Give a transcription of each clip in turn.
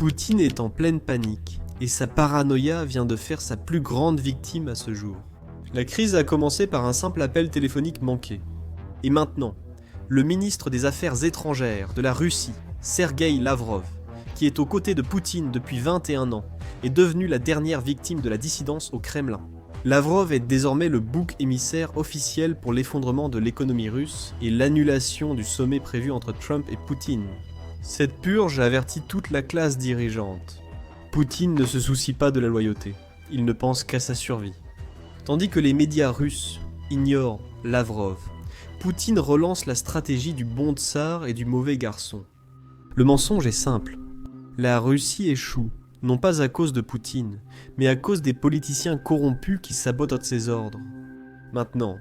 Poutine est en pleine panique, et sa paranoïa vient de faire sa plus grande victime à ce jour. La crise a commencé par un simple appel téléphonique manqué. Et maintenant, le ministre des Affaires étrangères de la Russie, Sergueï Lavrov, qui est aux côtés de Poutine depuis 21 ans, est devenu la dernière victime de la dissidence au Kremlin. Lavrov est désormais le bouc émissaire officiel pour l'effondrement de l'économie russe et l'annulation du sommet prévu entre Trump et Poutine. Cette purge avertit toute la classe dirigeante. Poutine ne se soucie pas de la loyauté, il ne pense qu'à sa survie. Tandis que les médias russes ignorent Lavrov, Poutine relance la stratégie du bon tsar et du mauvais garçon. Le mensonge est simple. La Russie échoue, non pas à cause de Poutine, mais à cause des politiciens corrompus qui sabotent ses ordres. Maintenant,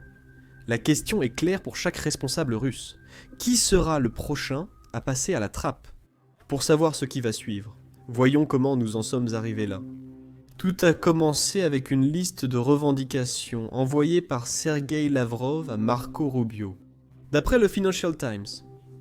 la question est claire pour chaque responsable russe. Qui sera le prochain à passer à la trappe? Pour savoir ce qui va suivre, voyons comment nous en sommes arrivés là. Tout a commencé avec une liste de revendications envoyée par Sergueï Lavrov à Marco Rubio. D'après le Financial Times,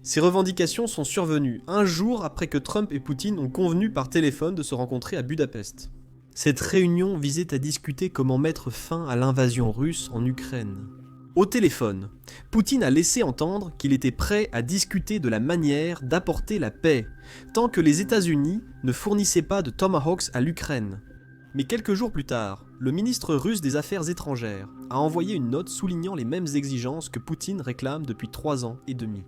ces revendications sont survenues un jour après que Trump et Poutine ont convenu par téléphone de se rencontrer à Budapest. Cette réunion visait à discuter comment mettre fin à l'invasion russe en Ukraine. Au téléphone, Poutine a laissé entendre qu'il était prêt à discuter de la manière d'apporter la paix, tant que les États-Unis ne fournissaient pas de Tomahawks à l'Ukraine. Mais quelques jours plus tard, le ministre russe des Affaires étrangères a envoyé une note soulignant les mêmes exigences que Poutine réclame depuis 3 ans et demi.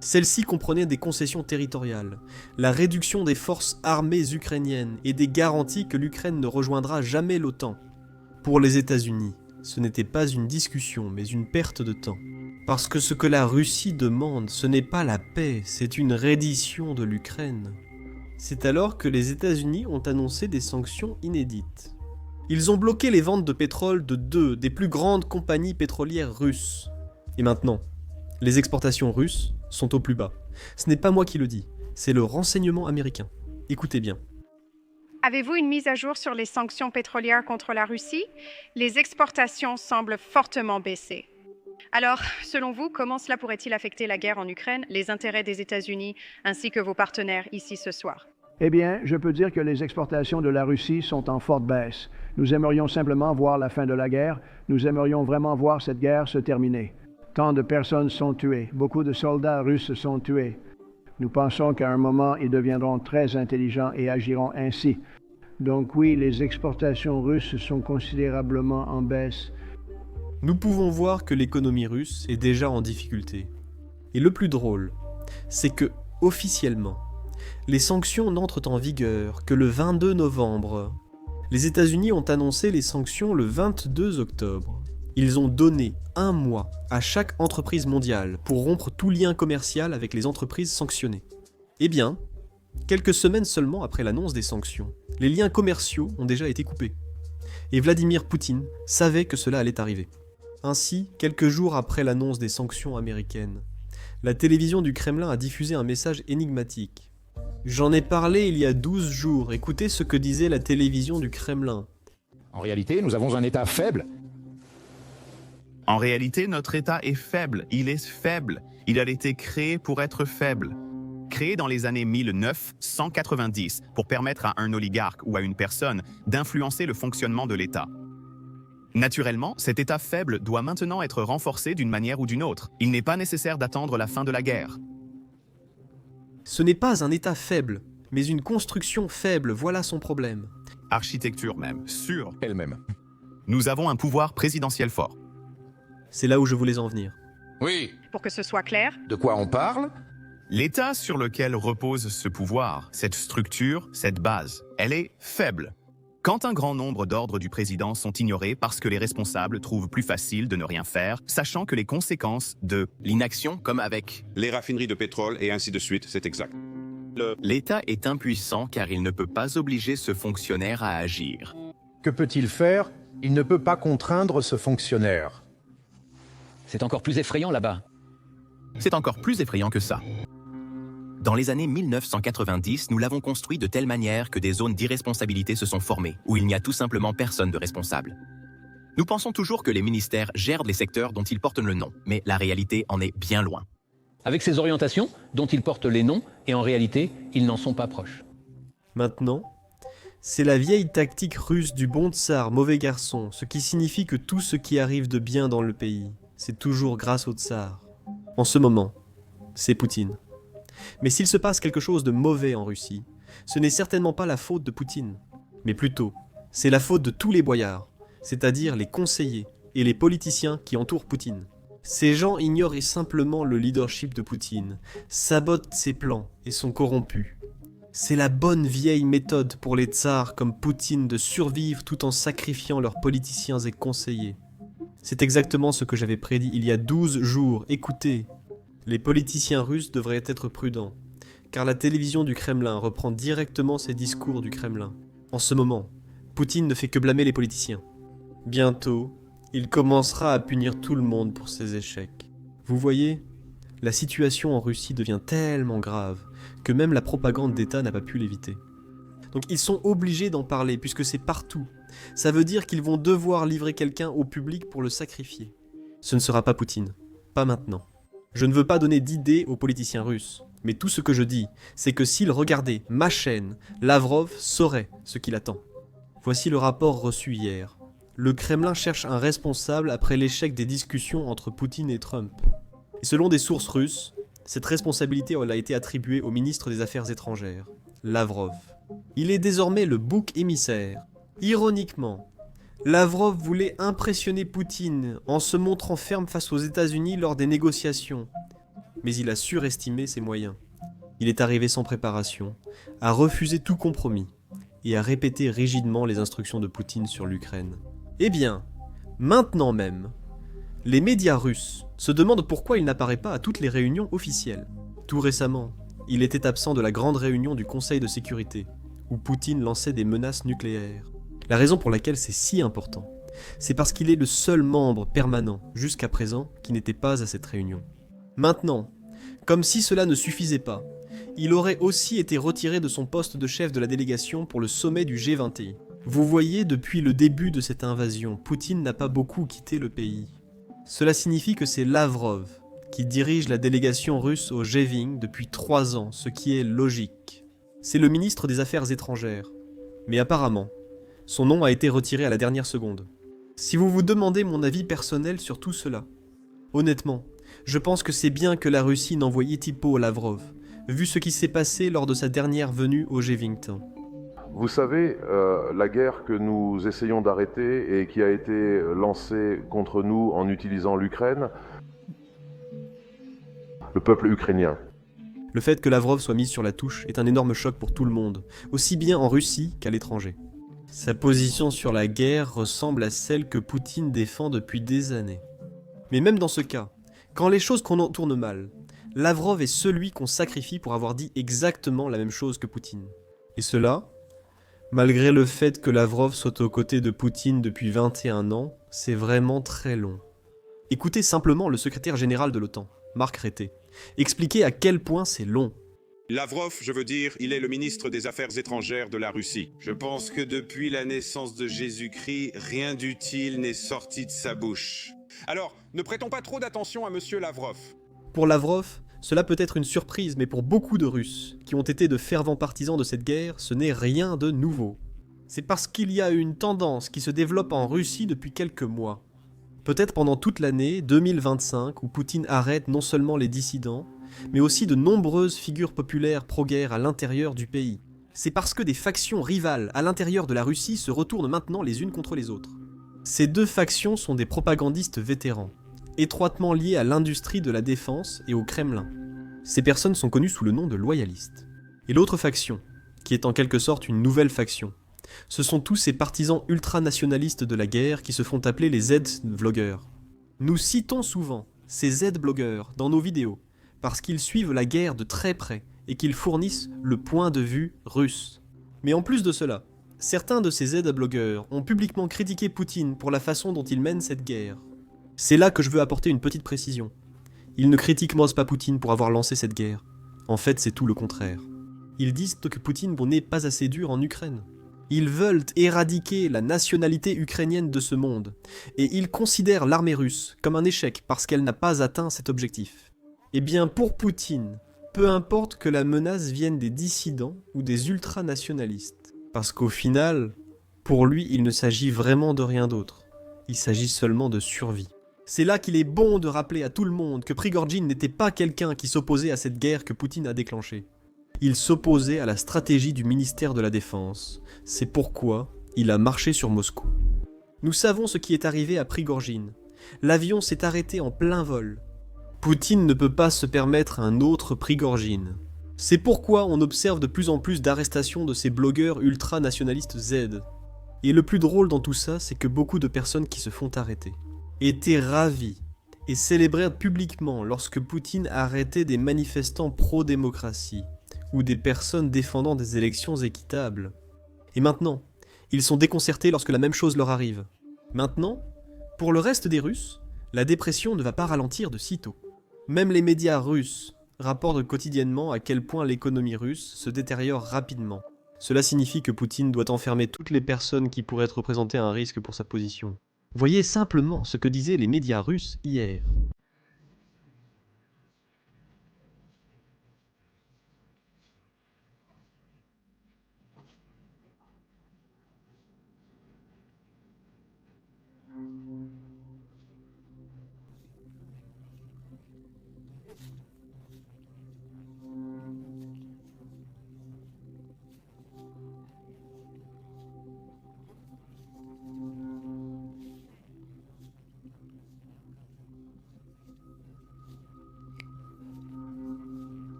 Celle-ci comprenait des concessions territoriales, la réduction des forces armées ukrainiennes et des garanties que l'Ukraine ne rejoindra jamais l'OTAN. Pour les États-Unis, ce n'était pas une discussion, mais une perte de temps. Parce que ce que la Russie demande, ce n'est pas la paix, c'est une reddition de l'Ukraine. C'est alors que les États-Unis ont annoncé des sanctions inédites. Ils ont bloqué les ventes de pétrole de 2 des plus grandes compagnies pétrolières russes. Et maintenant, les exportations russes sont au plus bas. Ce n'est pas moi qui le dis, c'est le renseignement américain. Écoutez bien. Avez-vous une mise à jour sur les sanctions pétrolières contre la Russie? Les exportations semblent fortement baisser. Alors, selon vous, comment cela pourrait-il affecter la guerre en Ukraine, les intérêts des États-Unis, ainsi que vos partenaires ici ce soir? Eh bien, je peux dire que les exportations de la Russie sont en forte baisse. Nous aimerions simplement voir la fin de la guerre. Nous aimerions vraiment voir cette guerre se terminer. Tant de personnes sont tuées. Beaucoup de soldats russes sont tués. Nous pensons qu'à un moment, ils deviendront très intelligents et agiront ainsi. Donc oui, les exportations russes sont considérablement en baisse. Nous pouvons voir que l'économie russe est déjà en difficulté. Et le plus drôle, c'est que, officiellement, les sanctions n'entrent en vigueur que le 22 novembre. Les États-Unis ont annoncé les sanctions le 22 octobre. Ils ont donné 1 mois à chaque entreprise mondiale pour rompre tout lien commercial avec les entreprises sanctionnées. Eh bien, quelques semaines seulement après l'annonce des sanctions, les liens commerciaux ont déjà été coupés. Et Vladimir Poutine savait que cela allait arriver. Ainsi, quelques jours après l'annonce des sanctions américaines, la télévision du Kremlin a diffusé un message énigmatique. J'en ai parlé il y a 12 jours, écoutez ce que disait la télévision du Kremlin. En réalité, nous avons un État faible. En réalité, notre État est faible. Il est faible. Il a été créé pour être faible. Créé dans les années 1990 pour permettre à un oligarque ou à une personne d'influencer le fonctionnement de l'État. Naturellement, cet État faible doit maintenant être renforcé d'une manière ou d'une autre. Il n'est pas nécessaire d'attendre la fin de la guerre. Ce n'est pas un État faible, mais une construction faible, voilà son problème. Architecture même, sur Elle-même. Nous avons un pouvoir présidentiel fort. C'est là où je voulais en venir. Oui. Pour que ce soit clair, De quoi on parle? L'État sur lequel repose ce pouvoir, cette structure, cette base, elle est faible. Quand un grand nombre d'ordres du président sont ignorés parce que les responsables trouvent plus facile de ne rien faire, sachant que les conséquences de l'inaction, comme avec les raffineries de pétrole et ainsi de suite, c'est exact. l'État est impuissant car il ne peut pas obliger ce fonctionnaire à agir. Que peut-il faire? Il ne peut pas contraindre ce fonctionnaire. C'est encore plus effrayant là-bas. C'est encore plus effrayant que ça. Dans les années 1990, nous l'avons construit de telle manière que des zones d'irresponsabilité se sont formées, où il n'y a tout simplement personne de responsable. Nous pensons toujours que les ministères gèrent les secteurs dont ils portent le nom, mais la réalité en est bien loin. Avec ces orientations, dont ils portent les noms, et en réalité, ils n'en sont pas proches. Maintenant, c'est la vieille tactique russe du bon tsar, mauvais garçon, ce qui signifie que tout ce qui arrive de bien dans le pays, c'est toujours grâce au tsar. En ce moment, c'est Poutine. Mais s'il se passe quelque chose de mauvais en Russie, ce n'est certainement pas la faute de Poutine, mais plutôt, c'est la faute de tous les boyards, c'est-à-dire les conseillers et les politiciens qui entourent Poutine. Ces gens ignorent simplement le leadership de Poutine, sabotent ses plans et sont corrompus. C'est la bonne vieille méthode pour les tsars comme Poutine de survivre tout en sacrifiant leurs politiciens et conseillers. C'est exactement ce que j'avais prédit il y a 12 jours, écoutez. Les politiciens russes devraient être prudents, car la télévision du Kremlin reprend directement ces discours du Kremlin. En ce moment, Poutine ne fait que blâmer les politiciens. Bientôt, il commencera à punir tout le monde pour ses échecs. Vous voyez, la situation en Russie devient tellement grave que même la propagande d'État n'a pas pu l'éviter. Donc ils sont obligés d'en parler puisque c'est partout. Ça veut dire qu'ils vont devoir livrer quelqu'un au public pour le sacrifier. Ce ne sera pas Poutine, pas maintenant. Je ne veux pas donner d'idées aux politiciens russes, mais tout ce que je dis, c'est que s'ils regardaient ma chaîne, Lavrov saurait ce qu'il attend. Voici le rapport reçu hier. Le Kremlin cherche un responsable après l'échec des discussions entre Poutine et Trump. Et selon des sources russes, cette responsabilité a été attribuée au ministre des Affaires étrangères, Lavrov. Il est désormais le bouc émissaire. Ironiquement, Lavrov voulait impressionner Poutine en se montrant ferme face aux États-Unis lors des négociations. Mais il a surestimé ses moyens. Il est arrivé sans préparation, a refusé tout compromis et a répété rigidement les instructions de Poutine sur l'Ukraine. Eh bien, maintenant même, les médias russes se demandent pourquoi il n'apparaît pas à toutes les réunions officielles. Tout récemment, il était absent de la grande réunion du Conseil de sécurité, où Poutine lançait des menaces nucléaires. La raison pour laquelle c'est si important, c'est parce qu'il est le seul membre permanent, jusqu'à présent, qui n'était pas à cette réunion. Maintenant, comme si cela ne suffisait pas, il aurait aussi été retiré de son poste de chef de la délégation pour le sommet du G20. Vous voyez, depuis le début de cette invasion, Poutine n'a pas beaucoup quitté le pays. Cela signifie que c'est Lavrov qui dirige la délégation russe au G20 depuis 3 ans, ce qui est logique. C'est le ministre des Affaires étrangères. Mais apparemment, son nom a été retiré à la dernière seconde. Si vous vous demandez mon avis personnel sur tout cela, honnêtement, je pense que c'est bien que la Russie n'envoie pas Lavrov, vu ce qui s'est passé lors de sa dernière venue au G20. Vous savez, la guerre que nous essayons d'arrêter et qui a été lancée contre nous en utilisant l'Ukraine, le peuple ukrainien. Le fait que Lavrov soit mis sur la touche est un énorme choc pour tout le monde, aussi bien en Russie qu'à l'étranger. Sa position sur la guerre ressemble à celle que Poutine défend depuis des années. Mais même dans ce cas, quand les choses tournent mal, Lavrov est celui qu'on sacrifie pour avoir dit exactement la même chose que Poutine. Et cela, malgré le fait que Lavrov soit aux côtés de Poutine depuis 21 ans, c'est vraiment très long. Écoutez simplement le secrétaire général de l'OTAN, Mark Rutte, expliquer à quel point c'est long. Lavrov, je veux dire, il est le ministre des Affaires étrangères de la Russie. Je pense que depuis la naissance de Jésus-Christ, rien d'utile n'est sorti de sa bouche. Alors, ne prêtons pas trop d'attention à monsieur Lavrov. Pour Lavrov, cela peut être une surprise, mais pour beaucoup de Russes, qui ont été de fervents partisans de cette guerre, ce n'est rien de nouveau. C'est parce qu'il y a une tendance qui se développe en Russie depuis quelques mois. Peut-être pendant toute l'année 2025, où Poutine arrête non seulement les dissidents, mais aussi de nombreuses figures populaires pro-guerre à l'intérieur du pays. C'est parce que des factions rivales à l'intérieur de la Russie se retournent maintenant les unes contre les autres. Ces deux factions sont des propagandistes vétérans, étroitement liés à l'industrie de la défense et au Kremlin. Ces personnes sont connues sous le nom de loyalistes. Et l'autre faction, qui est en quelque sorte une nouvelle faction, ce sont tous ces partisans ultranationalistes de la guerre qui se font appeler les Z-blogueurs. Nous citons souvent ces Z-blogueurs dans nos vidéos, parce qu'ils suivent la guerre de très près et qu'ils fournissent le point de vue russe. Mais en plus de cela, certains de ces Z-blogueurs ont publiquement critiqué Poutine pour la façon dont il mène cette guerre. C'est là que je veux apporter une petite précision. Ils ne critiquent pas Poutine pour avoir lancé cette guerre. En fait, c'est tout le contraire. Ils disent que Poutine n'est pas assez dur en Ukraine. Ils veulent éradiquer la nationalité ukrainienne de ce monde, et ils considèrent l'armée russe comme un échec parce qu'elle n'a pas atteint cet objectif. Eh bien, pour Poutine, Peu importe que la menace vienne des dissidents ou des ultranationalistes. Parce qu'au final, pour lui, il ne s'agit vraiment de rien d'autre. Il s'agit seulement de survie. C'est là qu'il est bon de rappeler à tout le monde que Prigorjine n'était pas quelqu'un qui s'opposait à cette guerre que Poutine a déclenchée. Il s'opposait à la stratégie du ministère de la Défense. C'est pourquoi il a marché sur Moscou. Nous savons ce qui est arrivé à Prigorjine. L'avion s'est arrêté en plein vol. Poutine ne peut pas se permettre un autre Prigorjine. C'est pourquoi on observe de plus en plus d'arrestations de ces blogueurs ultranationalistes Z. Et le plus drôle dans tout ça, c'est que beaucoup de personnes qui se font arrêter étaient ravis et célébrèrent publiquement lorsque Poutine arrêtait des manifestants pro-démocratie ou des personnes défendant des élections équitables. Et maintenant, ils sont déconcertés lorsque la même chose leur arrive. Maintenant, pour le reste des Russes, la dépression ne va pas ralentir de sitôt. Même les médias russes rapportent quotidiennement à quel point l'économie russe se détériore rapidement. Cela signifie que Poutine doit enfermer toutes les personnes qui pourraient représenter un risque pour sa position. Voyez simplement ce que disaient les médias russes hier.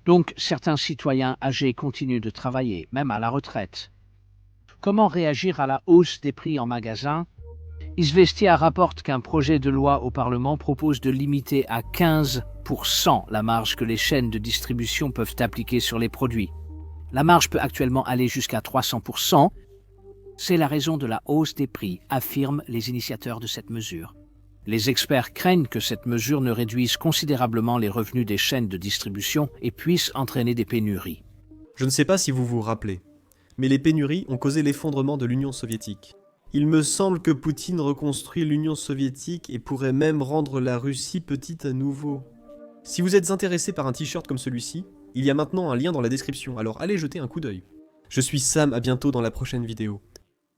Donc, certains citoyens âgés continuent de travailler, même à la retraite. Comment réagir à la hausse des prix en magasin? Izvestia rapporte qu'un projet de loi au Parlement propose de limiter à 15% la marge que les chaînes de distribution peuvent appliquer sur les produits. La marge peut actuellement aller jusqu'à 300%. C'est la raison de la hausse des prix, affirment les initiateurs de cette mesure. Les experts craignent que cette mesure ne réduise considérablement les revenus des chaînes de distribution et puisse entraîner des pénuries. Je ne sais pas si vous vous rappelez, mais les pénuries ont causé l'effondrement de l'Union soviétique. Il me semble que Poutine reconstruit l'Union soviétique et pourrait même rendre la Russie petite à nouveau. Si vous êtes intéressé par un t-shirt comme celui-ci, il y a maintenant un lien dans la description, alors allez jeter un coup d'œil. Je suis Sam, à bientôt dans la prochaine vidéo.